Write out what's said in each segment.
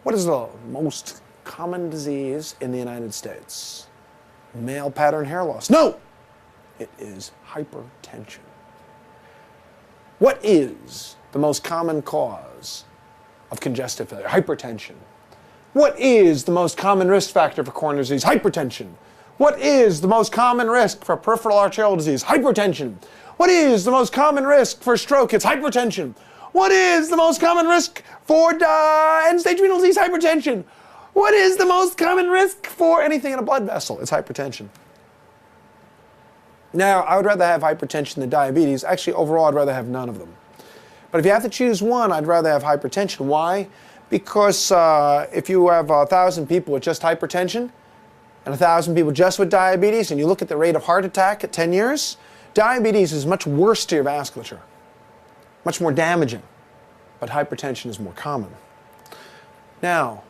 What is the most common disease in the United States? Male pattern hair loss. No! It is hypertension. What is the most common cause of congestive failure? Hypertension. What is the most common risk factor for coronary disease? Hypertension. What is the most common risk for peripheral arterial disease? Hypertension. What is the most common risk for stroke? It's hypertension. What is the most common risk for end-stage renal disease? Hypertension. What is the most common risk for anything in a blood vessel? It's hypertension. Now, I would rather have hypertension than diabetes. Actually, overall, I'd rather have none of them. But if you have to choose one, I'd rather have hypertension. Why? Because if you have 1,000 people with just hypertension and 1,000 people just with diabetes, and you look at the rate of heart attack at 10 years, diabetes is much worse to your vasculature, much more damaging, but hypertension is more common. Now,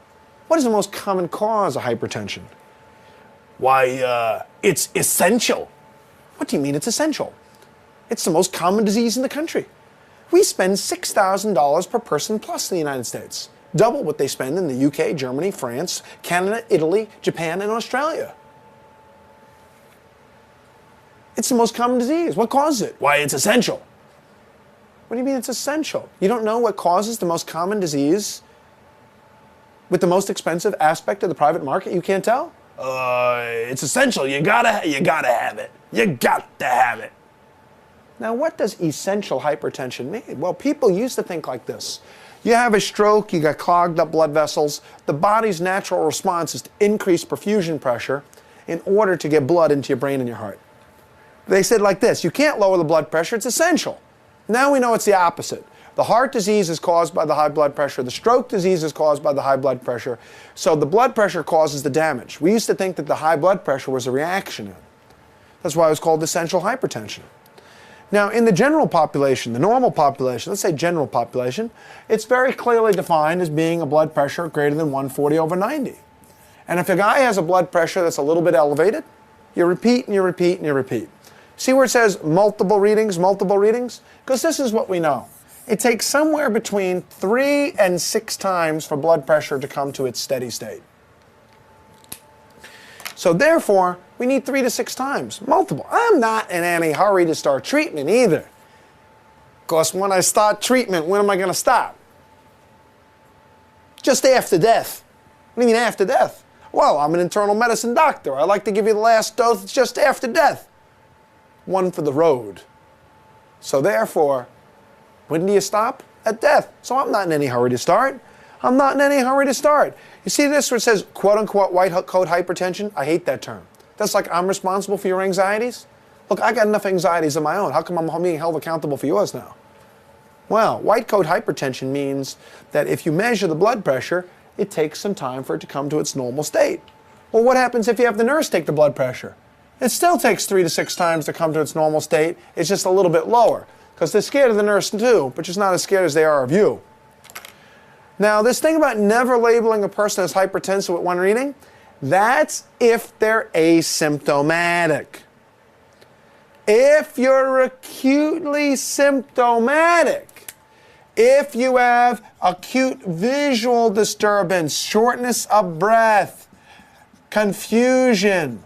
what is the most common cause of hypertension? Why, it's essential. What do you mean it's essential? It's the most common disease in the country. We spend $6,000 per person plus in the United States, double what they spend in the UK, Germany, France, Canada, Italy, Japan, and Australia. It's the most common disease. What causes it? Why, it's essential. What do you mean it's essential? You don't know what causes the most common disease with the most expensive aspect of the private market? You can't tell? It's essential. You gotta have it. You got to have it. Now, what does essential hypertension mean? Well, people used to think like this. You have a stroke, you got clogged up blood vessels. The body's natural response is to increase perfusion pressure in order to get blood into your brain and your heart. They said like this, you can't lower the blood pressure, it's essential. Now we know it's the opposite. The heart disease is caused by the high blood pressure. The stroke disease is caused by the high blood pressure. So the blood pressure causes the damage. We used to think that the high blood pressure was a reaction. That's why it was called essential hypertension. Now, in the general population, the normal population, let's say general population, it's very clearly defined as being a blood pressure greater than 140/90. And if a guy has a blood pressure that's a little bit elevated, you repeat and you repeat and you repeat. See where it says multiple readings? Because this is what we know. It takes somewhere between 3 and 6 times for blood pressure to come to its steady state. So therefore, we need 3 to 6 times, multiple. I'm not in any hurry to start treatment either. Because when I start treatment, when am I going to stop? Just after death. What do you mean after death? Well, I'm an internal medicine doctor. I like to give you the last dose just after death. One for the road. So therefore, when do you stop? At death. So I'm not in any hurry to start. You see this where it says, quote unquote, white coat hypertension? I hate that term. That's like I'm responsible for your anxieties? Look, I got enough anxieties of my own. How come I'm being held accountable for yours now? Well, white coat hypertension means that if you measure the blood pressure, it takes some time for it to come to its normal state. Well, what happens if you have the nurse take the blood pressure? It still takes 3 to 6 times to come to its normal state. It's just a little bit lower. Because they're scared of the nurse too, but just not as scared as they are of you. Now, this thing about never labeling a person as hypertensive with one reading, that's if they're asymptomatic. If you're acutely symptomatic, if you have acute visual disturbance, shortness of breath, confusion,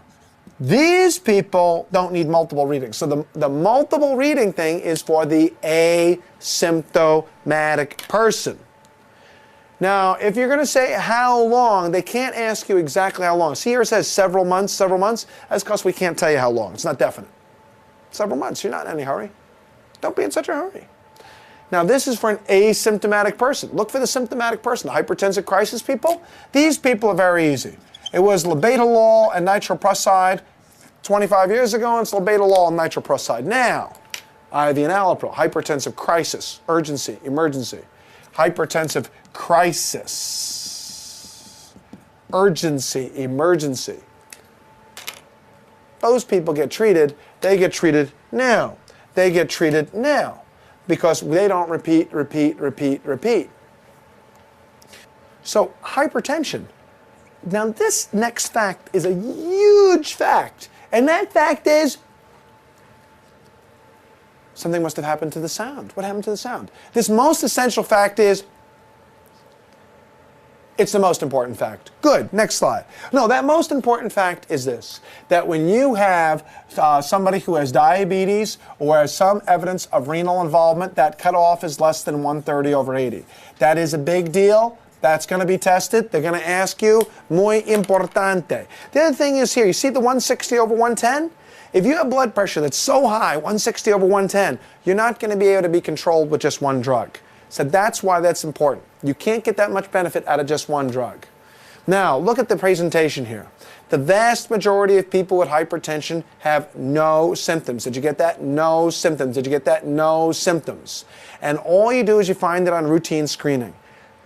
these people don't need multiple readings. So the multiple reading thing is for the asymptomatic person. Now, if you're going to say how long, they can't ask you exactly how long. See here it says several months. That's because we can't tell you how long. It's not definite. Several months. You're not in any hurry. Don't be in such a hurry. Now, this is for an asymptomatic person. Look for the symptomatic person. The hypertensive crisis people, these people are very easy. It was labetalol and nitroprusside 25 years ago, and it's labetalol and nitroprusside. Now, IV enalapril, hypertensive crisis, urgency, emergency. Hypertensive crisis, urgency, emergency. Those people get treated, they get treated now. They get treated now because they don't repeat. So hypertension. Now this next fact is a huge fact, and that fact is something must have happened to the sound. What happened to the sound? This most essential fact is It's the most important fact. Good, next slide. No, that most important fact is this, that when you have somebody who has diabetes or has some evidence of renal involvement, that cutoff is less than 130/80. That is a big deal. That's going to be tested. They're going to ask you, muy importante. The other thing is here, you see the 160/110? If you have blood pressure that's so high, 160/110, you're not going to be able to be controlled with just one drug. So that's why that's important. You can't get that much benefit out of just one drug. Now, look at the presentation here. The vast majority of people with hypertension have no symptoms. Did you get that? No symptoms. Did you get that? No symptoms. And all you do is you find it on routine screening.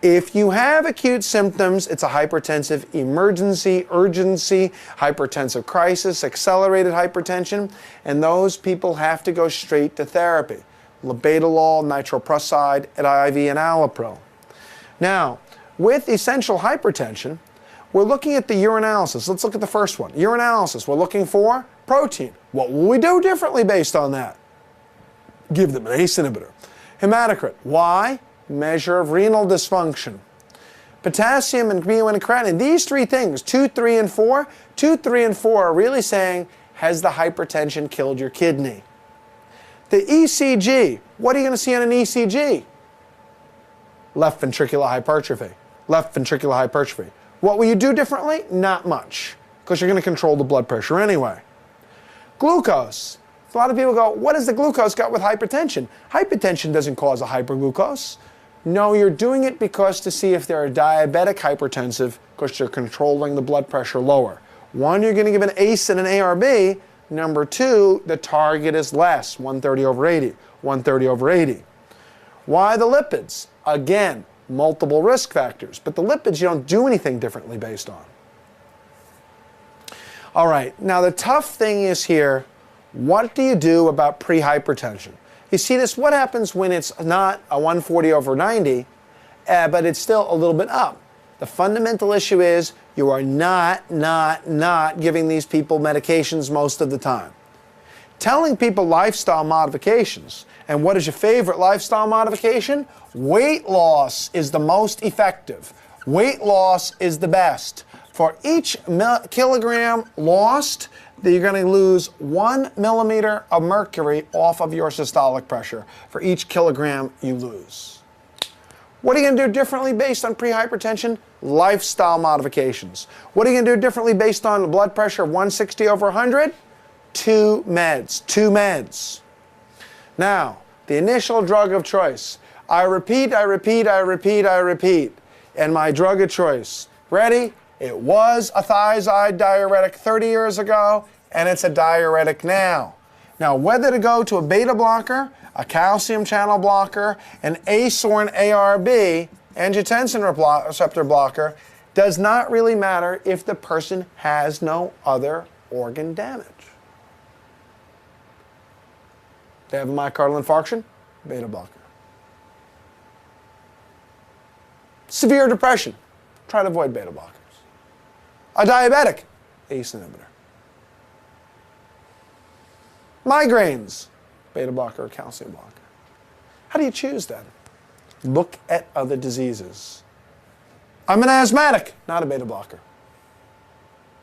If you have acute symptoms, it's a hypertensive emergency, urgency, hypertensive crisis, accelerated hypertension, and those people have to go straight to therapy. Labetalol, nitroprusside, IV, and allopril. Now, with essential hypertension, we're looking at the urinalysis. Let's look at the first one. Urinalysis, we're looking for protein. What will we do differently based on that? Give them an ACE inhibitor. Hematocrit, why? Measure of renal dysfunction. Potassium and creatinine, these three things, 2, 3, and 4, 2, 3, and 4 are really saying, has the hypertension killed your kidney? The ECG, what are you going to see on an ECG? Left ventricular hypertrophy. Left ventricular hypertrophy. What will you do differently? Not much, because you're going to control the blood pressure anyway. Glucose. A lot of people go, what has the glucose got with hypertension? Hypertension doesn't cause a hyperglucose. No, you're doing it because to see if they're diabetic hypertensive, because you're controlling the blood pressure lower. One, you're going to give an ACE and an ARB. Number two, the target is less, 130/80, 130/80. Why the lipids? Again, multiple risk factors, but the lipids you don't do anything differently based on. All right, now the tough thing is here, what do you do about prehypertension? You see this, what happens when it's not a 140/90, but it's still a little bit up? The fundamental issue is you are not giving these people medications most of the time. Telling people lifestyle modifications. And what is your favorite lifestyle modification? Weight loss is the most effective. Weight loss is the best. For each kilogram lost, you're going to lose 1 millimeter of mercury off of your systolic pressure for each kilogram you lose. What are you going to do differently based on prehypertension? Lifestyle modifications. What are you going to do differently based on blood pressure of 160/100? Two meds. Now, the initial drug of choice. I repeat. And my drug of choice. Ready? It was a thiazide diuretic 30 years ago, and it's a diuretic now. Now, whether to go to a beta blocker, a calcium channel blocker, an ACE or an ARB, angiotensin receptor blocker, does not really matter if the person has no other organ damage. They have a myocardial infarction, beta blocker. Severe depression, try to avoid beta blockers. A diabetic, ACE inhibitor. Migraines, beta blocker or calcium blocker. How do you choose then? Look at other diseases. I'm an asthmatic, not a beta blocker.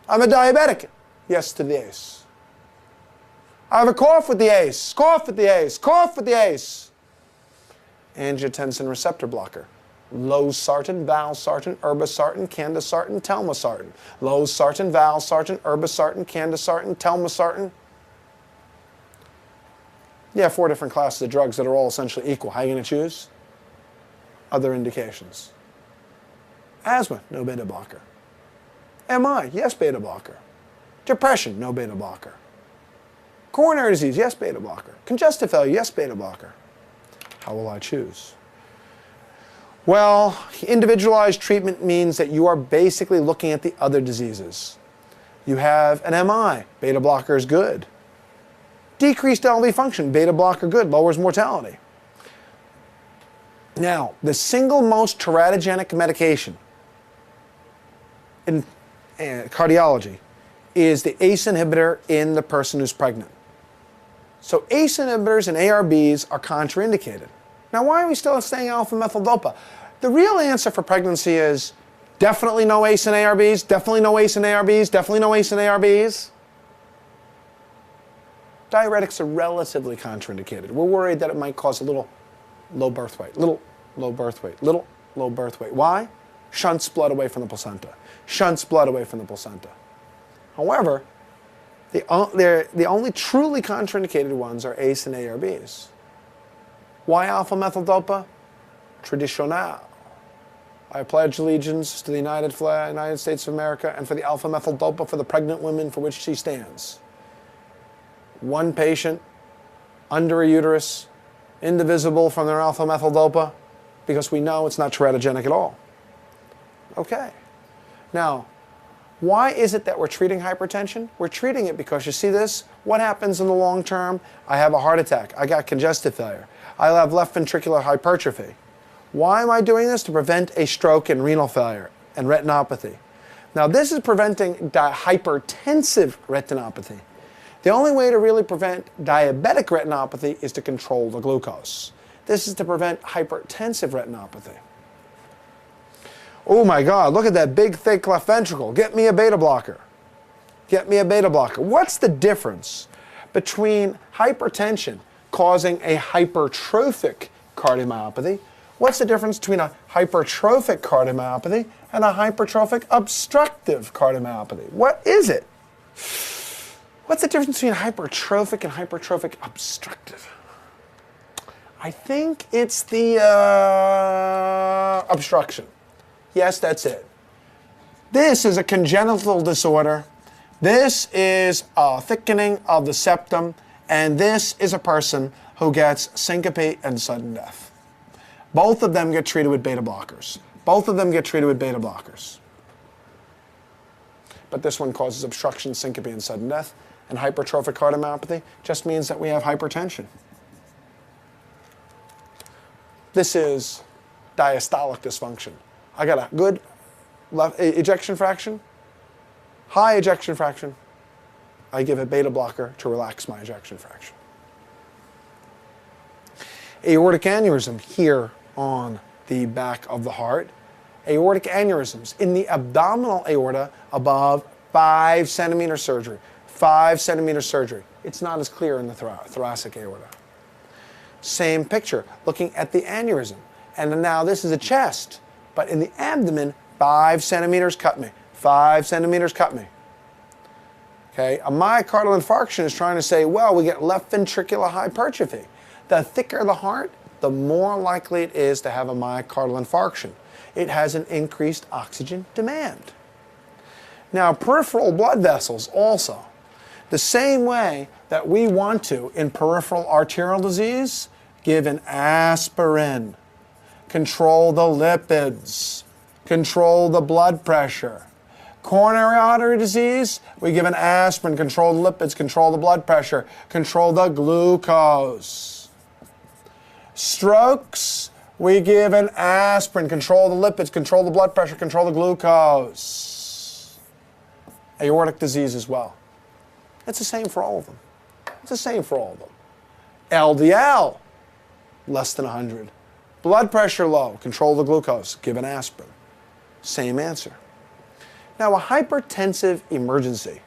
I'm a diabetic, yes to the ACE. I have a cough with the ACE, cough with the ACE, cough with the ACE. Angiotensin receptor blocker. Losartan, valsartan, irbesartan, candesartan, telmisartan. Losartan, valsartan, irbesartan, candesartan, telmisartan. You have 4 different classes of drugs that are all essentially equal. How are you going to choose? Other indications. Asthma, no beta blocker. MI, yes, beta blocker. Depression, no beta blocker. Coronary disease, yes, beta blocker. Congestive failure, yes, beta blocker. How will I choose? Well, individualized treatment means that you are basically looking at the other diseases. You have an MI, beta blocker is good. Decreased LV function, beta blocker good, lowers mortality. Now, the single most teratogenic medication in cardiology is the ACE inhibitor in the person who's pregnant. So ACE inhibitors and ARBs are contraindicated. Now, why are we still saying alpha-methyl-dopa? The real answer for pregnancy is Definitely no ACE and ARBs. Definitely no ACE and ARBs. Definitely no ACE and ARBs. Diuretics are relatively contraindicated. We're worried that it might cause a little low birth weight. Little low birth weight. Little low birth weight. Why? Shunts blood away from the placenta. Shunts blood away from the placenta. However, the only truly contraindicated ones are ACE and ARBs. Why alpha-methyl-dopa? Traditional. I pledge allegiance to the United States of America and for the alpha-methyl-dopa for the pregnant women for which she stands. One patient, under a uterus, indivisible from their alpha-methyl-dopa, because we know it's not teratogenic at all. Okay. Now, why is it that we're treating hypertension? We're treating it because, you see this? What happens in the long term? I have a heart attack. I got congestive failure. I have left ventricular hypertrophy. Why am I doing this? To prevent a stroke and renal failure and retinopathy. Now, this is preventing hypertensive retinopathy. The only way to really prevent diabetic retinopathy is to control the glucose. This is to prevent hypertensive retinopathy. Oh my God, look at that big, thick left ventricle. Get me a beta blocker. Get me a beta blocker. What's the difference between hypertension causing a hypertrophic cardiomyopathy? What's the difference between a hypertrophic cardiomyopathy and a hypertrophic obstructive cardiomyopathy? What is it? What's the difference between hypertrophic and hypertrophic obstructive? I think it's the obstruction. Yes, that's it. This is a congenital disorder. This is a thickening of the septum. And this is a person who gets syncope and sudden death. Both of them get treated with beta blockers. Both of them get treated with beta blockers. But this one causes obstruction, syncope, and sudden death. And hypertrophic cardiomyopathy just means that we have hypertension. This is diastolic dysfunction. I got a good left ejection fraction, high ejection fraction. I give a beta blocker to relax my ejection fraction. Aortic aneurysm here on the back of the heart. Aortic aneurysms in the abdominal aorta above 5 centimeter surgery. 5 centimeter surgery. It's not as clear in the thoracic aorta. Same picture, looking at the aneurysm. And now this is a chest, but in the abdomen, 5 centimeters cut me. 5 centimeters cut me. Okay, a myocardial infarction is trying to say, well, we get left ventricular hypertrophy. The thicker the heart, the more likely it is to have a myocardial infarction. It has an increased oxygen demand. Now, peripheral blood vessels also. The same way that we want to, in peripheral arterial disease, give an aspirin, control the lipids, control the blood pressure. Coronary artery disease, we give an aspirin, control the lipids, control the blood pressure, control the glucose. Strokes, we give an aspirin, control the lipids, control the blood pressure, control the glucose. Aortic disease as well. It's the same for all of them. It's the same for all of them. LDL, less than 100. Blood pressure low, control the glucose, give an aspirin. Same answer. Now, a hypertensive emergency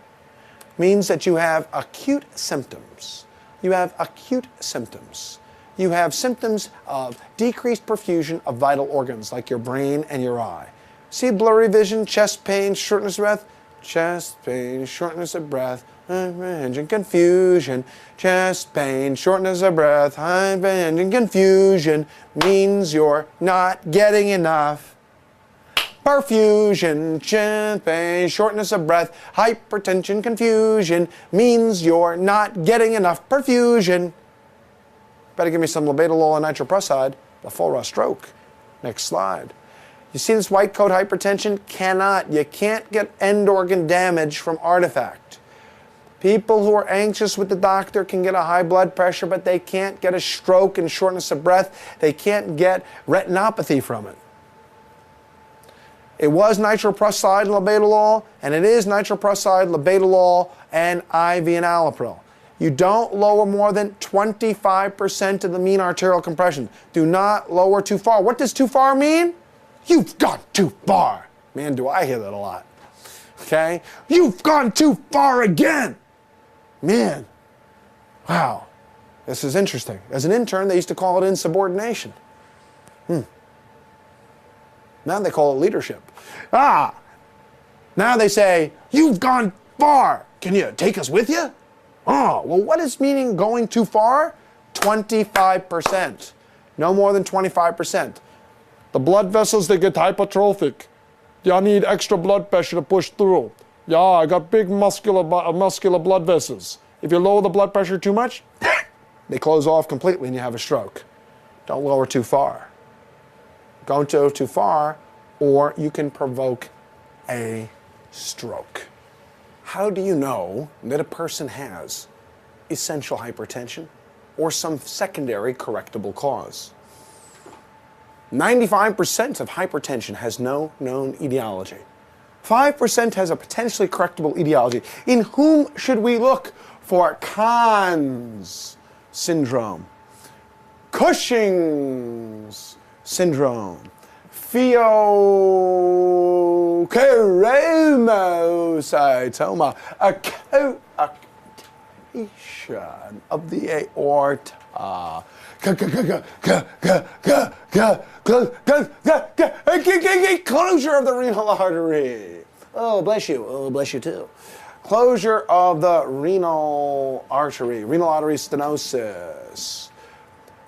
means that you have acute symptoms. You have acute symptoms. You have symptoms of decreased perfusion of vital organs like your brain and your eye. See blurry vision, chest pain, shortness of breath? Chest pain, shortness of breath, engine confusion. Chest pain, shortness of breath, engine confusion means you're not getting enough perfusion. Chest pain, shortness of breath, hypertension, confusion means you're not getting enough perfusion. Better give me some labetalol and nitroprusside before a stroke. Next slide. You see this white coat hypertension? You can't get end organ damage from artifact. People who are anxious with the doctor can get a high blood pressure, but they can't get a stroke and shortness of breath. They can't get retinopathy from it. It was nitroprusside and labetalol, and it is nitroprusside, labetalol, and IV enalapril. You don't lower more than 25% of the mean arterial compression. Do not lower too far. What does too far mean? You've gone too far. Man, do I hear that a lot. Okay? You've gone too far again. Man, wow, this is interesting. As an intern, they used to call it insubordination. Now they call it leadership. Now they say, you've gone far. Can you take us with you? Oh, well, what is meaning going too far? 25%. No more than 25%. The blood vessels, they get hypertrophic. I need extra blood pressure to push through. Yeah, I got big muscular blood vessels. If you lower the blood pressure too much, they close off completely and you have a stroke. Don't lower too far. Don't go too far, or you can provoke a stroke. How do you know that a person has essential hypertension or some secondary correctable cause? 95% of hypertension has no known etiology. 5% has a potentially correctable etiology. In whom should we look for Conn's syndrome, Cushing's syndrome, pheochromocytoma, occlusion of the aorta, closure of the renal artery. Oh, bless you. Oh, bless you too. Closure of the renal artery stenosis.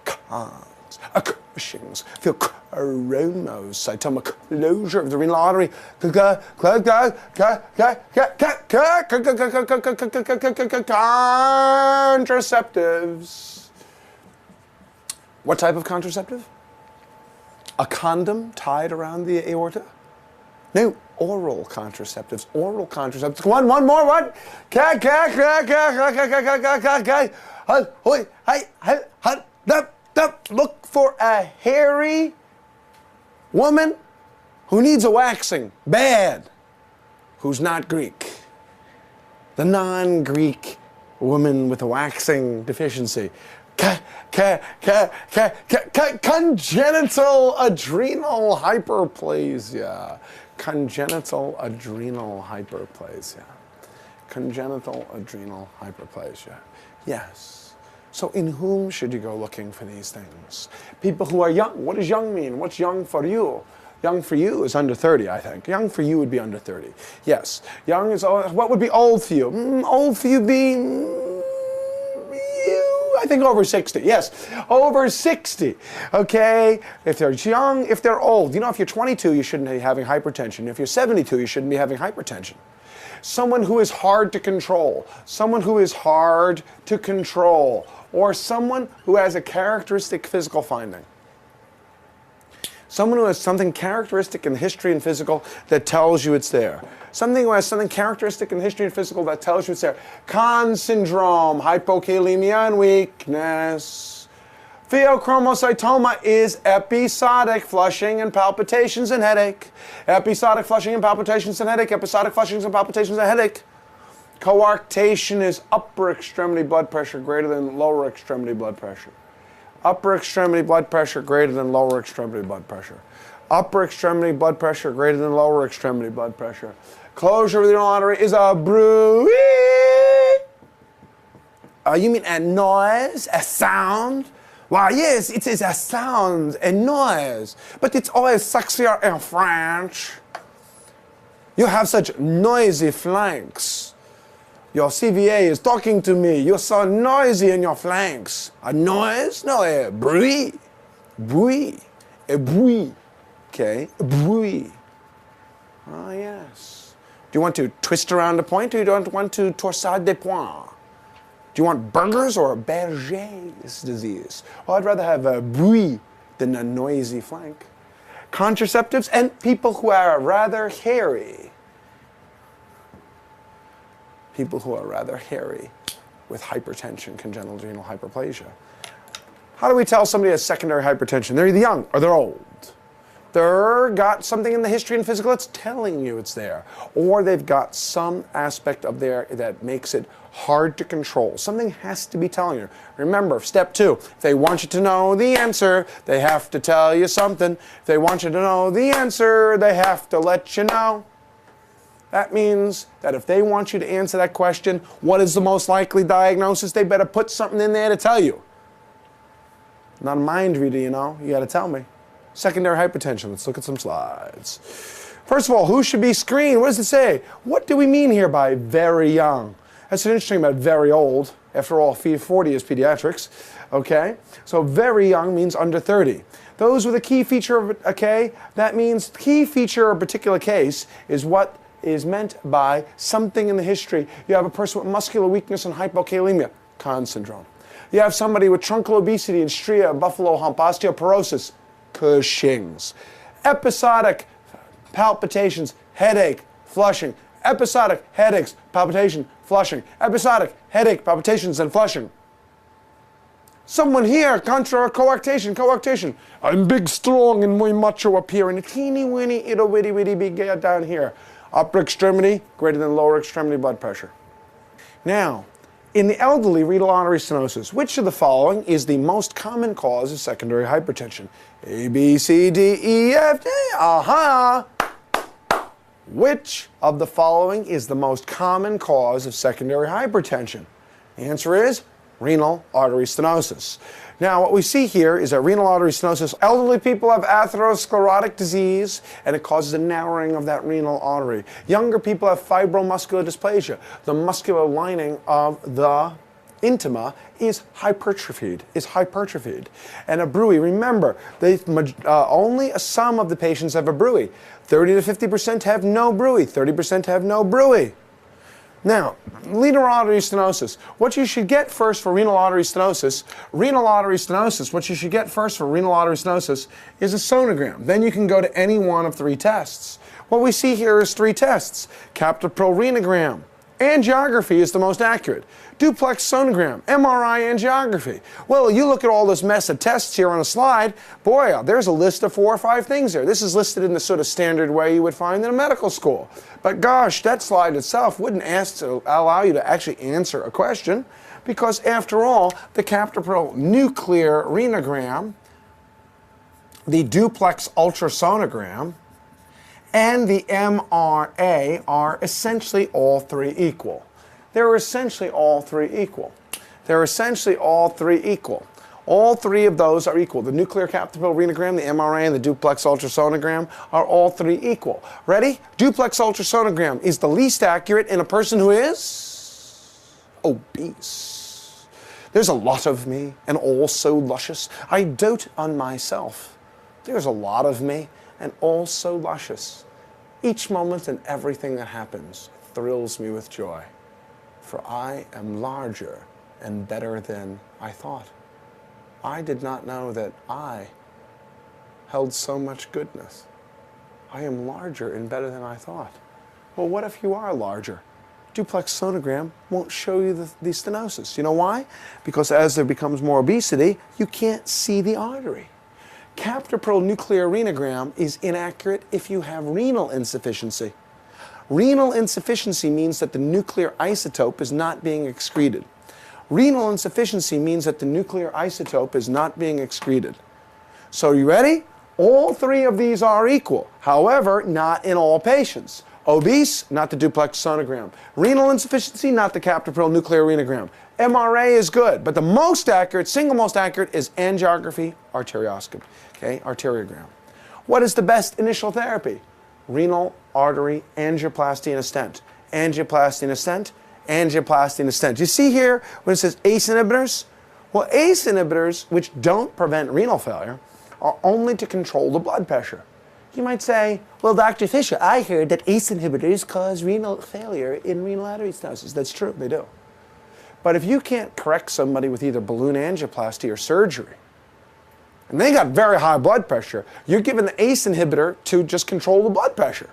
Cons, Cushing's, pheochromocytoma, closure of the renal artery. Contraceptives. What type of contraceptive? A condom tied around the aorta? No, oral contraceptives. Oral contraceptives. One more. What? Look for a hairy woman who needs a waxing bad, who's not Greek. The non-Greek woman with a waxing deficiency. Congenital adrenal hyperplasia. Congenital adrenal hyperplasia. Congenital adrenal hyperplasia. Yes. So in whom should you go looking for these things? People who are young. What does young mean? What's young for you? Young for you is under 30, I think. Young for you would be under 30. Yes. Young is, what would be old for you? Old for you be... I think over 60. Yes, over 60. Okay? If they're young, if they're old. You know, if you're 22, you shouldn't be having hypertension. If you're 72, you shouldn't be having hypertension. Someone who is hard to control. Someone who is hard to control. Or someone who has a characteristic physical finding. Someone who has something characteristic in history and physical that tells you it's there. Something who has something characteristic in history and physical that tells you it's there. Conn's syndrome, hypokalemia and weakness. Pheochromocytoma is episodic flushing and palpitations and headache. Episodic flushing and palpitations and headache. Episodic flushings and palpitations and headache. Coarctation is upper extremity blood pressure greater than lower extremity blood pressure. Upper extremity blood pressure greater than lower extremity blood pressure. Upper extremity blood pressure greater than lower extremity blood pressure. Closure of the renal artery is a bruit. You mean a noise, a sound? Why, yes, it is a sound, a noise. But it's always sexier in French. You have such noisy flanks. Your CVA is talking to me. You're so noisy in your flanks. A noise? No, a bruit. Bruit. A bruit. Okay? A bruit. Oh, yes. Do you want to twist around the point, or you don't want to torsade des points? Do you want burgers or Berger's disease? Well, I'd rather have a bruit than a noisy flank. Contraceptives and people who are rather hairy. People who are rather hairy with hypertension, congenital adrenal hyperplasia. How do we tell somebody has secondary hypertension? They're either young or they're old. either got something in the history and physical that's telling you it's there, or they've got some aspect of there that makes it hard to control. Something has to be telling you. Remember, step 2, if they want you to know the answer, they have to tell you something. If they want you to know the answer, they have to let you know. That means that if they want you to answer that question, what is the most likely diagnosis, they better put something in there to tell you. Not a mind reader, you know. You got to tell me. Secondary hypertension. Let's look at some slides. First of all, who should be screened? What does it say? What do we mean here by very young? That's an interesting about very old. After all, 40 is pediatrics. Okay? So very young means under 30. Those with a key feature of that means key feature of a particular case is what is meant by something in the history. You have a person with muscular weakness and hypokalemia, Conn syndrome. You have somebody with truncal obesity and stria, buffalo hump, osteoporosis, Cushing's. Episodic palpitations, headache, flushing. Episodic headaches, palpitation, flushing. Episodic headache, palpitations, and flushing. Someone here, coarctation. I'm big, strong, and muy macho up here, and a teeny weeny, ittle witty big guy down here. Upper extremity greater than lower extremity blood pressure. Now, in the elderly, renal artery stenosis, which of the following is the most common cause of secondary hypertension? A, B, C, D, E, F, G, aha! Which of the following is the most common cause of secondary hypertension? The answer is renal artery stenosis. Now, what we see here is that renal artery stenosis, elderly people have atherosclerotic disease, and it causes a narrowing of that renal artery. Younger people have fibromuscular dysplasia. The muscular lining of the intima is hypertrophied. And a bruit, remember, only a sum of the patients have a bruit. 30 to 50% have no bruit. 30% have no bruit. Now, renal artery stenosis. What you should get first for renal artery stenosis, what you should get first for renal artery stenosis is a sonogram. Then you can go to any one of 3 tests. What we see here is 3 tests. Captopril-renogram. Angiography is the most accurate. Duplex sonogram, MRI angiography. Well, you look at all this mess of tests here on a slide, boy, there's a list of 4 or 5 things there. This is listed in the sort of standard way you would find in a medical school. But gosh, that slide itself wouldn't allow you to actually answer a question, because after all, the captopril nuclear renogram, the duplex ultrasonogram, and the MRA are essentially all 3 equal. They're essentially all 3 equal. All 3 of those are equal. The nuclear captopril renogram, the MRA, and the duplex ultrasonogram are all 3 equal. Ready? Duplex ultrasonogram is the least accurate in a person who is obese. There's a lot of me, and all so luscious. I dote on myself. There's a lot of me, and all so luscious. Each moment and everything that happens thrills me with joy, for I am larger and better than I thought. I did not know that I held so much goodness. I am larger and better than I thought. Well, what if you are larger? Duplex sonogram won't show you the stenosis. You know why? Because as there becomes more obesity, you can't see the artery. Captopril nuclear renogram is inaccurate if you have renal insufficiency. Renal insufficiency means that the nuclear isotope is not being excreted. Renal insufficiency means that the nuclear isotope is not being excreted. So you ready? All 3 of these are equal. However, not in all patients. Obese, not the duplex sonogram. Renal insufficiency, not the captopril nuclear renogram. MRA is good, but the most accurate, single most accurate, is angiography, arterioscopy, arteriogram. What is the best initial therapy? Renal artery angioplasty and a stent. Angioplasty and a stent, angioplasty and a stent. You see here when it says ACE inhibitors? Well, ACE inhibitors, which don't prevent renal failure, are only to control the blood pressure. You might say, well, Dr. Fisher, I heard that ACE inhibitors cause renal failure in renal artery stenosis. That's true, they do. But if you can't correct somebody with either balloon angioplasty or surgery, and they got very high blood pressure, you're given the ACE inhibitor to just control the blood pressure.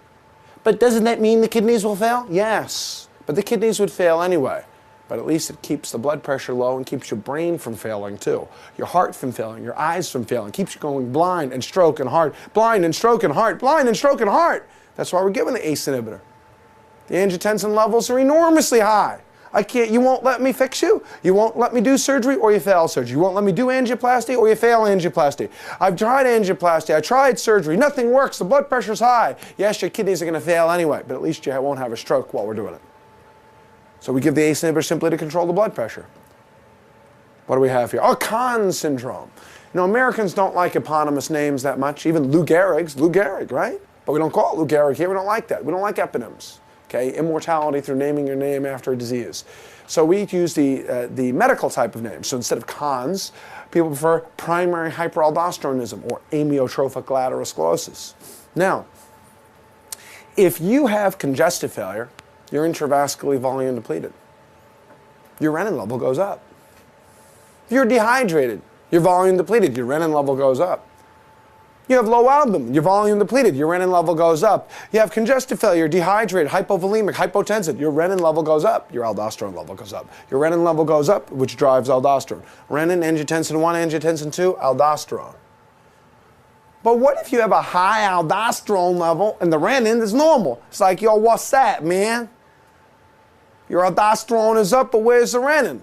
But doesn't that mean the kidneys will fail? Yes, but the kidneys would fail anyway. But at least it keeps the blood pressure low and keeps your brain from failing too. Your heart from failing, your eyes from failing, keeps you going blind and stroke and heart, blind and stroke and heart, blind and stroke and heart. That's why we're given the ACE inhibitor. The angiotensin levels are enormously high. You won't let me fix you. You won't let me do surgery or you fail surgery. You won't let me do angioplasty or you fail angioplasty. I've tried angioplasty. I tried surgery. Nothing works. The blood pressure's high. Yes, your kidneys are going to fail anyway, but at least you won't have a stroke while we're doing it. So we give the ACE inhibitor simply to control the blood pressure. What do we have here? Oh, Kahn syndrome. You know, Americans don't like eponymous names that much. Even Lou Gehrig's Lou Gehrig, right? But we don't call it Lou Gehrig here. We don't like that. We don't like eponyms. Okay, immortality through naming your name after a disease. So we use the medical type of name. So instead of Kahn's, people prefer primary hyperaldosteronism or amyotrophic lateral sclerosis. Now, if you have congestive failure, you're intravascularly volume depleted. Your renin level goes up. If you're dehydrated, your volume depleted, your renin level goes up. You have low albumin, your volume depleted, your renin level goes up. You have congestive failure, dehydrated, hypovolemic, hypotensive, your renin level goes up, your aldosterone level goes up. Your renin level goes up, which drives aldosterone. Renin, angiotensin 1, angiotensin 2, aldosterone. But what if you have a high aldosterone level and the renin is normal? It's like, yo, what's that, man? Your aldosterone is up, but where's the renin?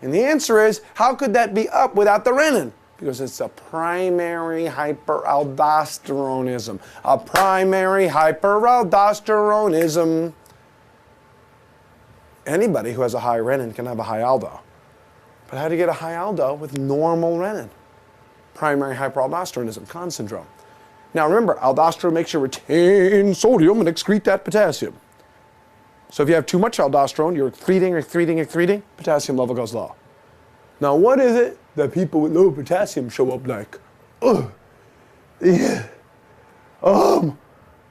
And the answer is, how could that be up without the renin? Because it's a primary hyperaldosteronism. A primary hyperaldosteronism. Anybody who has a high renin can have a high aldo. But how do you get a high aldo with normal renin? Primary hyperaldosteronism, Kahn syndrome. Now remember, aldosterone makes you retain sodium and excrete that potassium. So if you have too much aldosterone, you're excreting, potassium level goes low. Now what is it that people with low potassium show up like? Yeah.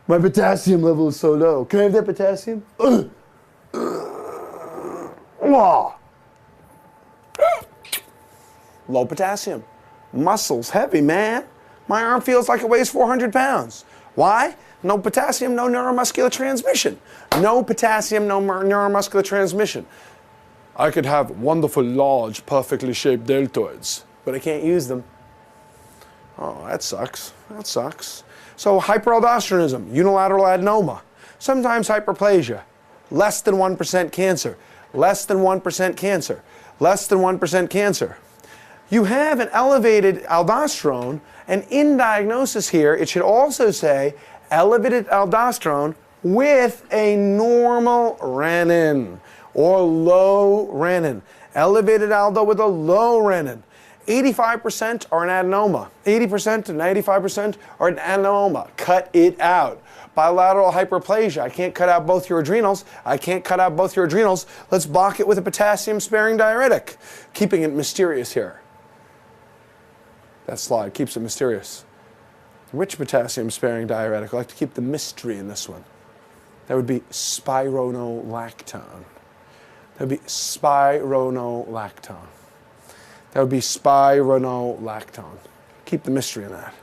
My potassium level is so low. Can I have that potassium? Low potassium. Muscles heavy, man. My arm feels like it weighs 400 pounds. Why? No potassium, no neuromuscular transmission. No potassium, no neuromuscular transmission. I could have wonderful, large, perfectly shaped deltoids, but I can't use them. Oh, that sucks. That sucks. So hyperaldosteronism, unilateral adenoma, sometimes hyperplasia, less than 1% cancer, less than 1% cancer, less than 1% cancer. You have an elevated aldosterone, and in diagnosis here, it should also say elevated aldosterone with a normal renin or low renin. Elevated aldo with a low renin. 85% are an adenoma. 80% to 95% are an adenoma. Cut it out. Bilateral hyperplasia. I can't cut out both your adrenals. I can't cut out both your adrenals. Let's block it with a potassium-sparing diuretic. Keeping it mysterious here. That slide keeps it mysterious. Which potassium-sparing diuretic? I like to keep the mystery in this one. That would be spironolactone. That would be spironolactone. That would be spironolactone. Keep the mystery in that.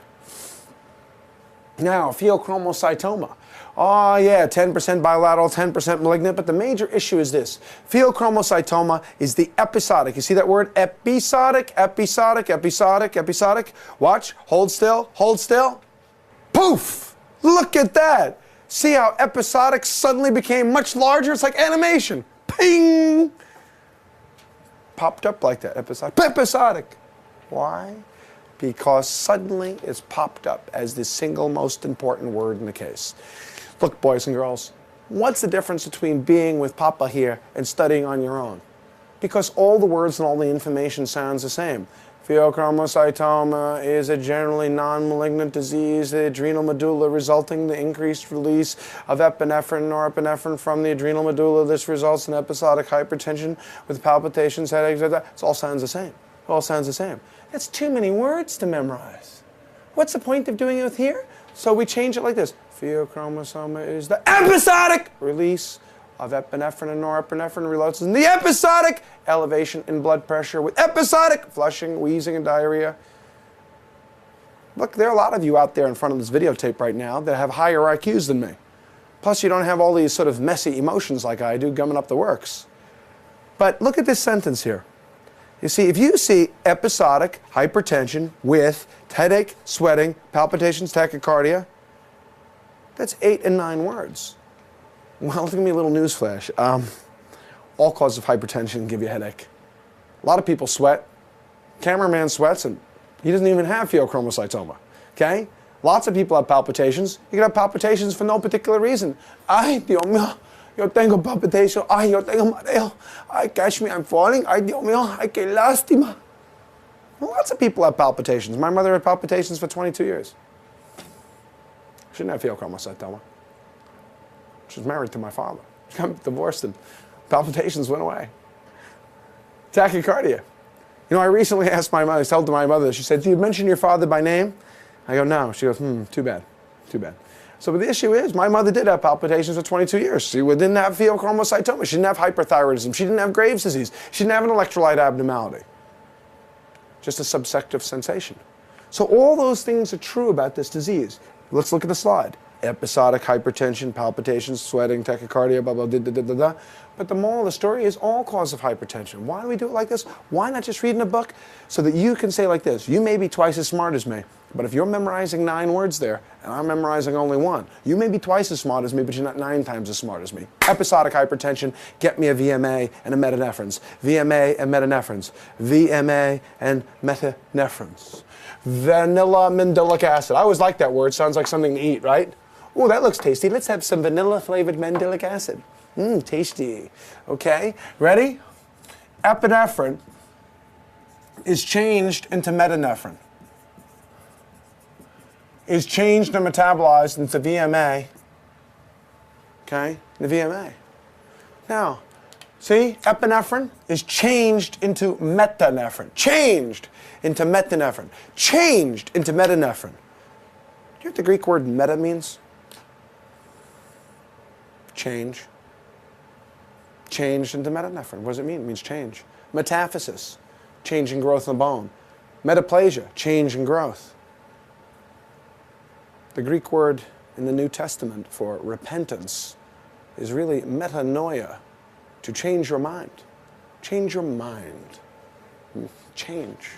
Now, pheochromocytoma. Oh yeah, 10% bilateral, 10% malignant, but the major issue is this. Pheochromocytoma is the episodic. You see that word? Episodic, episodic, episodic, episodic. Watch, hold still, hold still. Poof! Look at that. See how episodic suddenly became much larger? It's like animation. Ping! Popped up like that, episodic. Episodic. Why? Because suddenly it's popped up as the single most important word in the case. Look, boys and girls, what's the difference between being with Papa here and studying on your own? Because all the words and all the information sounds the same. Pheochromocytoma is a generally non-malignant disease, the adrenal medulla resulting in the increased release of epinephrine or norepinephrine from the adrenal medulla. This results in episodic hypertension with palpitations, headaches, etc. It all sounds the same. It all sounds the same. That's too many words to memorize. What's the point of doing it here? So we change it like this. Pheochromosoma is the episodic release of epinephrine and norepinephrine results in the episodic elevation in blood pressure with episodic flushing, wheezing, and diarrhea. Look, there are a lot of you out there in front of this videotape right now that have higher IQs than me. Plus, you don't have all these sort of messy emotions like I do gumming up the works. But look at this sentence here. You see, if you see episodic hypertension with headache, sweating, palpitations, tachycardia, that's 8 and 9 words. Well, give me a little news flash. All causes of hypertension give you a headache. A lot of people sweat. Cameraman sweats and he doesn't even have pheochromocytoma. Okay? Lots of people have palpitations. You can have palpitations for no particular reason. Ay, Dios mío, yo tengo palpitation. Ay, yo tengo mareo. Ay, catch me, I'm falling. Ay, Dios mío, ay, que lástima. Well, lots of people have palpitations. My mother had palpitations for 22 years. She didn't have pheochromocytoma. She was married to my father. She got divorced and palpitations went away. Tachycardia. You know, I recently asked my mother, I told my mother, she said, do you mention your father by name? I go, no. She goes, too bad, too bad. So but the issue is, my mother did have palpitations for 22 years. She didn't have pheochromocytoma. She didn't have hyperthyroidism. She didn't have Graves' disease. She didn't have an electrolyte abnormality. Just a subjective sensation. So all those things are true about this disease. Let's look at the slide. Episodic hypertension, palpitations, sweating, tachycardia, blah, blah, da, da, da, da, da. But the moral of the story is all cause of hypertension. Why do we do it like this? Why not just read in a book? So that you can say like this, you may be twice as smart as me, but if you're memorizing 9 words there, and I'm memorizing only 1, you may be twice as smart as me, but you're not 9 times as smart as me. Episodic hypertension, get me a VMA and a metanephrines. VMA and metanephrines. VMA and metanephrines. Vanilla mandelic acid. I always like that word. Sounds like something to eat, right? Oh, that looks tasty. Let's have some vanilla-flavored mandelic acid. Tasty. Okay, ready? Epinephrine is changed into metanephrine. Is changed and metabolized into VMA. Okay, the VMA. Now, see, epinephrine is changed into metanephrine. Changed into metanephrine. Changed into metanephrine. Do you know what the Greek word meta means? Change. Changed into metanephrine. What does it mean? It means change. Metaphysis, change in growth in the bone. Metaplasia, change in growth. The Greek word in the New Testament for repentance is really metanoia, to change your mind. Change your mind. Change.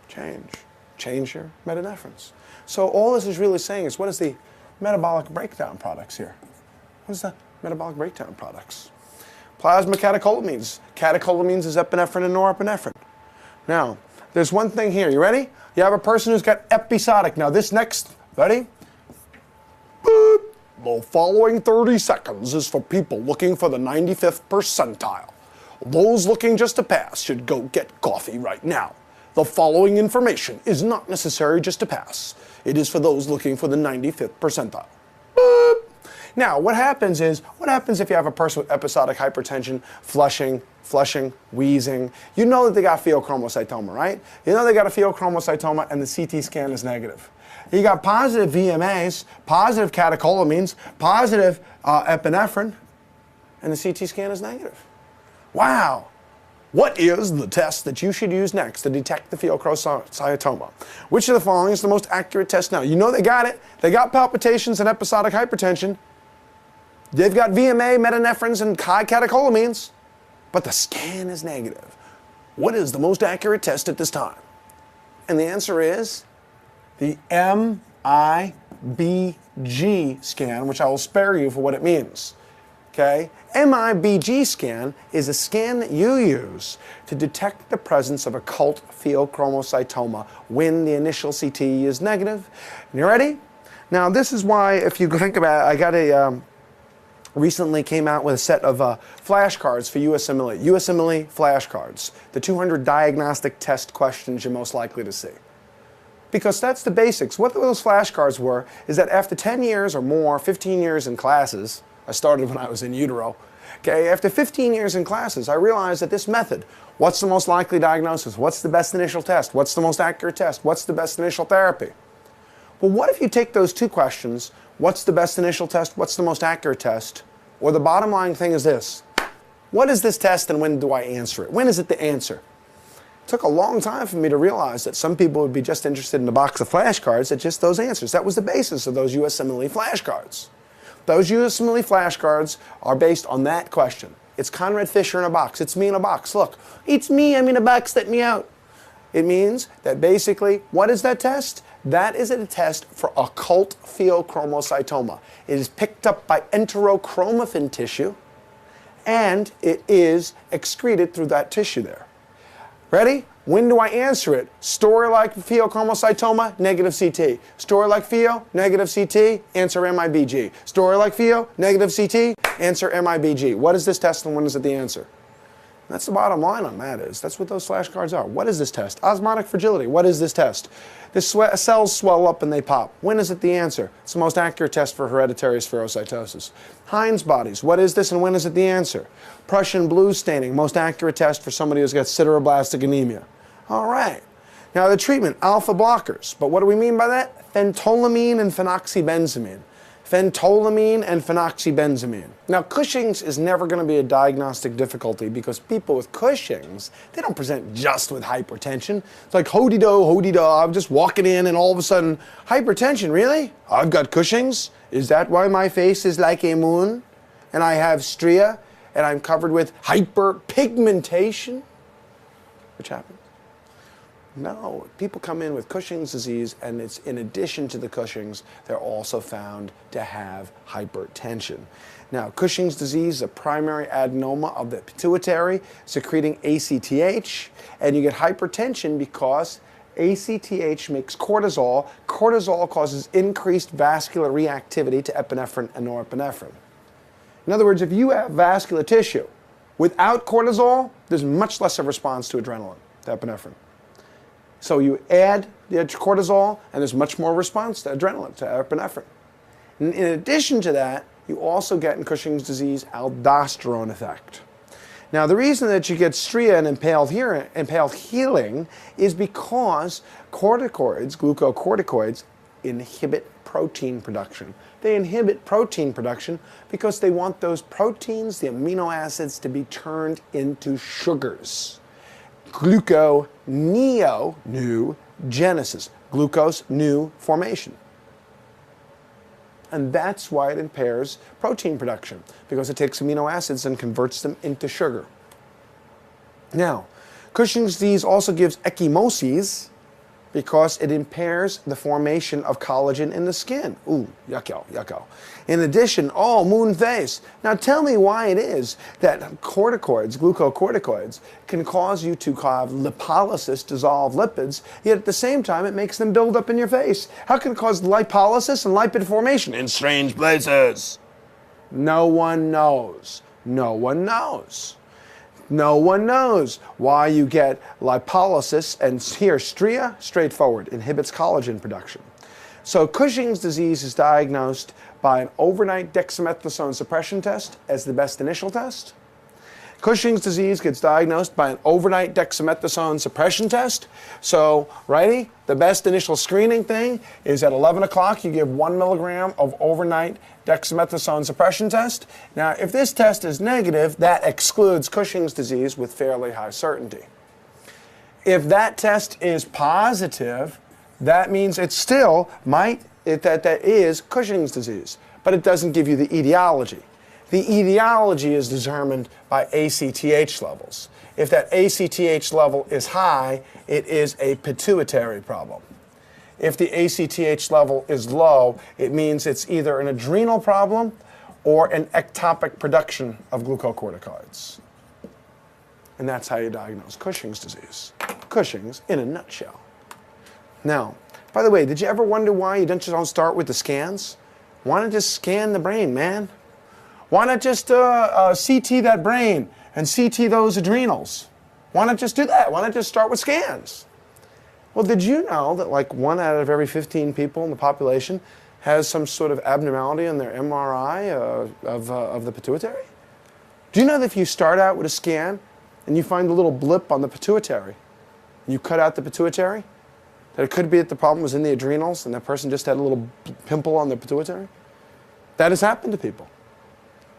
Change. Change your metanephrines. So all this is really saying is, what is the metabolic breakdown products here? What is the metabolic breakdown products? Plasma catecholamines. Catecholamines is epinephrine and norepinephrine. Now, there's one thing here. You ready? You have a person who's got episodic. Now this next, ready? Boop. The following 30 seconds is for people looking for the 95th percentile. Those looking just to pass should go get coffee right now. The following information is not necessary just to pass. It is for those looking for the 95th percentile. Boop. Now, what happens if you have a person with episodic hypertension, flushing, wheezing? You know that they got pheochromocytoma, right? You know they got a pheochromocytoma and the CT scan is negative. You got positive VMAs, positive catecholamines, positive epinephrine, and the CT scan is negative. Wow. What is the test that you should use next to detect the pheochromocytoma? Which of the following is the most accurate test now? You know they got it. They got palpitations and episodic hypertension. They've got VMA, metanephrines, and high catecholamines, but the scan is negative. What is the most accurate test at this time? And the answer is the MIBG scan, which I will spare you for what it means. Okay? MIBG scan is a scan that you use to detect the presence of occult pheochromocytoma when the initial CT is negative. You ready? Now, this is why, if you think about it, I got a recently came out with a set of flashcards for USMLE. USMLE flashcards, the 200 diagnostic test questions you're most likely to see. Because that's the basics. What those flashcards were is that after 10 years or more, 15 years in classes, I started when I was in utero, okay, after 15 years in classes, I realized that this method, what's the most likely diagnosis? What's the best initial test? What's the most accurate test? What's the best initial therapy? Well, what if you take those two questions, what's the best initial test, what's the most accurate test, or the bottom line thing is this, what is this test and when do I answer it? When is it the answer? It took a long time for me to realize that some people would be just interested in a box of flashcards at just those answers. That was the basis of those USMLE flashcards. Those USMLE flashcards are based on that question. It's Conrad Fisher in a box. It's me in a box. Look, it's me. I'm in a box. Let me out. It means that basically, what is that test? That is a test for occult pheochromocytoma. It is picked up by enterochromaffin tissue, and it is excreted through that tissue there. Ready? When do I answer it? Story like pheochromocytoma, negative CT. Story like pheo, negative CT, answer MIBG. Story like pheo, negative CT, answer MIBG. What is this test and when is it the answer? That's the bottom line on that is. That's what those flashcards are. What is this test? Osmotic fragility. What is this test? The cells swell up and they pop. When is it the answer? It's the most accurate test for hereditary spherocytosis. Heinz bodies. What is this and when is it the answer? Prussian blue staining. Most accurate test for somebody who's got sideroblastic anemia. All right. Now the treatment, alpha blockers. But what do we mean by that? Phentolamine and phenoxybenzamine. Phentolamine and phenoxybenzamine. Now, Cushing's is never going to be a diagnostic difficulty because people with Cushing's, they don't present just with hypertension. It's like, ho-de-do, I'm just walking in and all of a sudden, hypertension, really? I've got Cushing's? Is that why my face is like a moon? And I have stria? And I'm covered with hyperpigmentation? Which happens? No, people come in with Cushing's disease, and it's in addition to the Cushing's, they're also found to have hypertension. Now, Cushing's disease is a primary adenoma of the pituitary secreting ACTH, and you get hypertension because ACTH makes cortisol. Cortisol causes increased vascular reactivity to epinephrine and norepinephrine. In other words, if you have vascular tissue without cortisol, there's much less of a response to adrenaline, to epinephrine. So you add the cortisol, and there's much more response to adrenaline, to epinephrine. In addition to that, you also get in Cushing's disease aldosterone effect. Now, the reason that you get stria and impaled healing is because corticoids, glucocorticoids, inhibit protein production. They inhibit protein production because they want those proteins, the amino acids, to be turned into sugars. Gluconeogenesis, glucose new formation. And that's why it impairs protein production, because it takes amino acids and converts them into sugar. Now, Cushing's disease also gives ecchymoses because it impairs the formation of collagen in the skin. Ooh, yucko, yucko. In addition, oh, moon face. Now tell me why it is that corticoids, glucocorticoids, can cause you to have lipolysis, dissolve lipids, yet at the same time it makes them build up in your face. How can it cause lipolysis and lipid formation in strange places? No one knows. No one knows. No one knows why you get lipolysis, and here, stria, straightforward, inhibits collagen production. So Cushing's disease is diagnosed by an overnight dexamethasone suppression test as the best initial test. Cushing's disease gets diagnosed by an overnight dexamethasone suppression test. So, righty, the best initial screening thing is at 11 o'clock, you give 1 milligram of overnight dexamethasone suppression test. Now, if this test is negative, that excludes Cushing's disease with fairly high certainty. If that test is positive, that means it still might, that is Cushing's disease, but it doesn't give you the etiology. The etiology is determined by ACTH levels. If that ACTH level is high, it is a pituitary problem. If the ACTH level is low, it means it's either an adrenal problem or an ectopic production of glucocorticoids. And that's how you diagnose Cushing's disease. Cushing's in a nutshell. Now, by the way, did you ever wonder why you don't start with the scans? Why not just scan the brain, man? Why not just CT that brain and CT those adrenals? Why not just do that? Why not just start with scans? Well, did you know that like 1 out of every 15 people in the population has some sort of abnormality in their MRI of the pituitary? Do you know that if you start out with a scan and you find a little blip on the pituitary, and you cut out the pituitary, that it could be that the problem was in the adrenals and that person just had a little pimple on their pituitary? That has happened to people.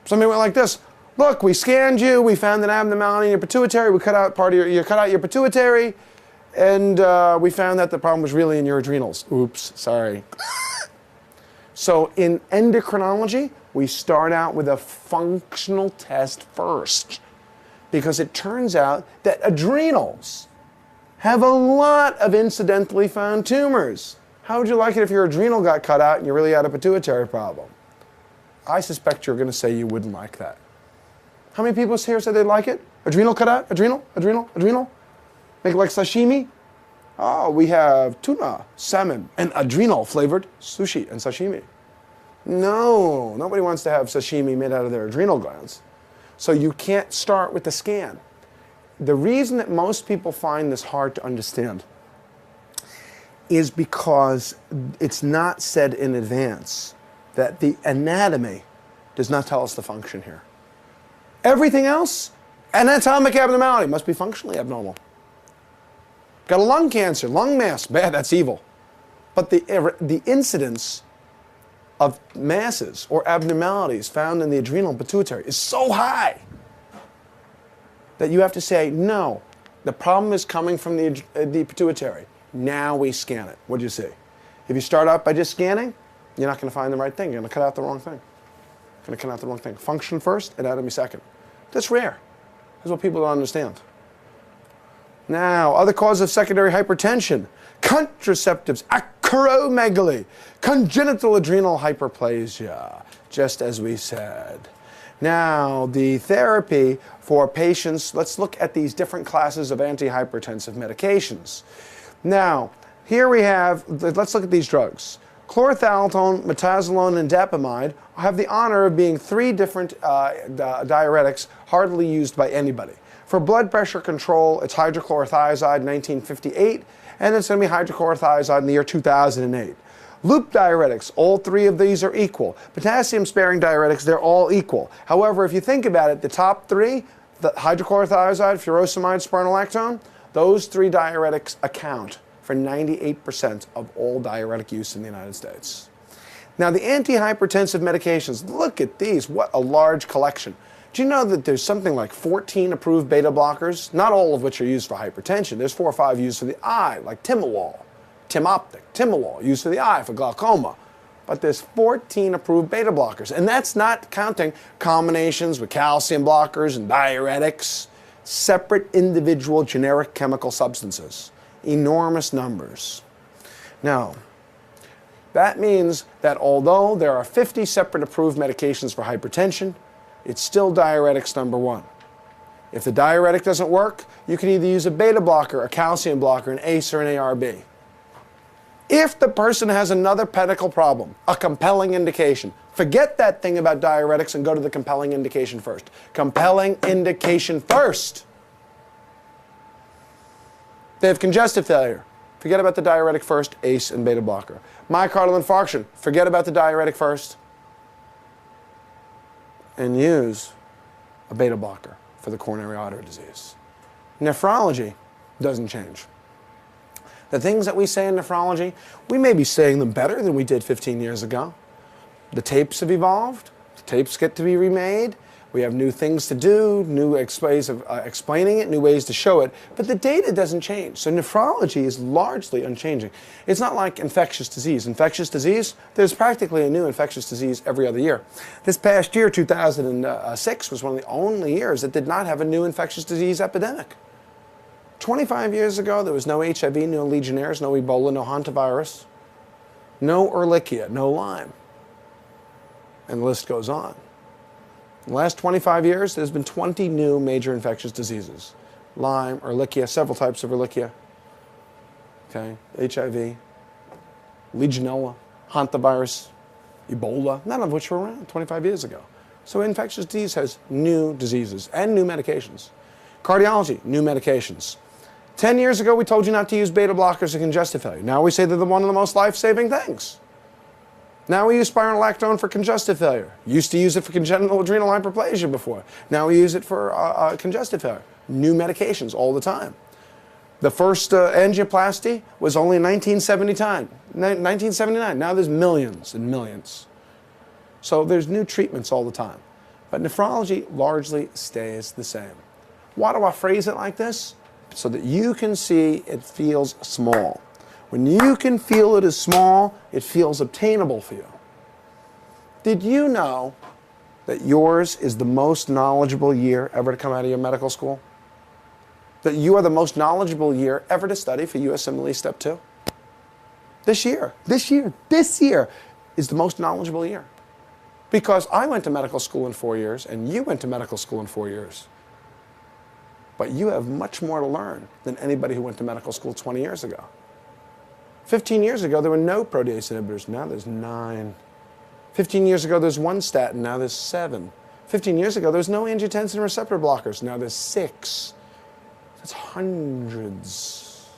Somebody went like this: look, we scanned you, we found an abnormality in your pituitary, we cut out part of your pituitary, and we found that the problem was really in your adrenals. Oops, sorry. So in endocrinology, we start out with a functional test first, because it turns out that adrenals have a lot of incidentally found tumors. How would you like it if your adrenal got cut out and you really had a pituitary problem? I suspect you're going to say you wouldn't like that. How many people here said they'd like it? Adrenal cut out? Adrenal? Adrenal? Adrenal? Make it like sashimi? Oh, we have tuna, salmon, and adrenal flavored sushi and sashimi. No, nobody wants to have sashimi made out of their adrenal glands. So you can't start with the scan. The reason that most people find this hard to understand is because it's not said in advance that the anatomy does not tell us the function here. Everything else, anatomic abnormality, must be functionally abnormal. Got a lung cancer, lung mass, bad, that's evil. But the incidence of masses or abnormalities found in the adrenal and pituitary is so high that you have to say, no, the problem is coming from the pituitary. Now we scan it. What do you see? If you start out by just scanning, you're not going to find the right thing. You're going to cut out the wrong thing. You're going to cut out the wrong thing. Function first, anatomy second. That's rare. That's what people don't understand. Now, other causes of secondary hypertension: contraceptives, acromegaly, congenital adrenal hyperplasia, just as we said. Now, the therapy for patients, let's look at these different classes of antihypertensive medications. Now, here we have, let's look at these drugs. Chlorothalidone, metazoline, and dapamide have the honor of being three different diuretics hardly used by anybody. For blood pressure control, it's hydrochlorothiazide, 1958, and it's going to be hydrochlorothiazide in the year 2008. Loop diuretics, all three of these are equal. Potassium-sparing diuretics, they're all equal. However, if you think about it, the top three, the hydrochlorothiazide, furosemide, spironolactone, those three diuretics account for 98% of all diuretic use in the United States. Now, the antihypertensive medications, look at these, what a large collection. Do you know that there's something like 14 approved beta blockers, not all of which are used for hypertension? There's 4 or 5 used for the eye, like Timolol, Timoptic, Timolol, used for the eye for glaucoma. But there's 14 approved beta blockers, and that's not counting combinations with calcium blockers and diuretics, separate individual generic chemical substances. Enormous numbers. Now, that means that although there are 50 separate approved medications for hypertension, it's still diuretics number one. If the diuretic doesn't work, you can either use a beta blocker, a calcium blocker, an ACE, or an ARB. If the person has another medical problem, a compelling indication, forget that thing about diuretics and go to the compelling indication first. Compelling indication first. They have congestive failure. Forget about the diuretic first, ACE and beta blocker. Myocardial infarction. Forget about the diuretic first and use a beta blocker for the coronary artery disease. Nephrology doesn't change. The things that we say in nephrology, we may be saying them better than we did 15 years ago. The tapes have evolved. The tapes get to be remade. We have new things to do, new ways of explaining it, new ways to show it, but the data doesn't change. So nephrology is largely unchanging. It's not like infectious disease. Infectious disease, there's practically a new infectious disease every other year. This past year, 2006, was one of the only years that did not have a new infectious disease epidemic. 25 years ago, there was no HIV, no Legionnaires, no Ebola, no hantavirus, no Ehrlichia, no Lyme, and the list goes on. In the last 25 years, there's been 20 new major infectious diseases. Lyme, Ehrlichia, several types of Ehrlichia, okay, HIV, Legionella, hantavirus, Ebola, none of which were around 25 years ago. So infectious disease has new diseases and new medications. Cardiology, new medications. 10 years ago, we told you not to use beta blockers in congestive failure. Now we say they're one of the most life-saving things. Now we use spironolactone for congestive failure. Used to use it for congenital adrenal hyperplasia before. Now we use it for congestive failure. New medications all the time. The first angioplasty was only in 1979. Now there's millions and millions. So there's new treatments all the time. But nephrology largely stays the same. Why do I phrase it like this? So that you can see it feels small. When you can feel it is small, it feels obtainable for you. Did you know that yours is the most knowledgeable year ever to come out of your medical school? That you are the most knowledgeable year ever to study for USMLE Step 2? This year is the most knowledgeable year. Because I went to medical school in 4 years, and you went to medical school in 4 years. But you have much more to learn than anybody who went to medical school 20 years ago. 15 years ago, there were no protease inhibitors. Now there's 9. 15 years ago, there's 1 statin. Now there's 7. 15 years ago, there was no angiotensin receptor blockers. Now there's 6. That's hundreds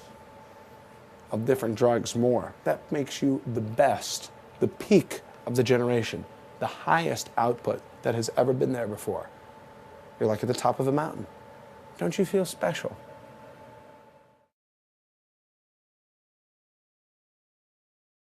of different drugs more. That makes you the best, the peak of the generation, the highest output that has ever been there before. You're like at the top of a mountain. Don't you feel special?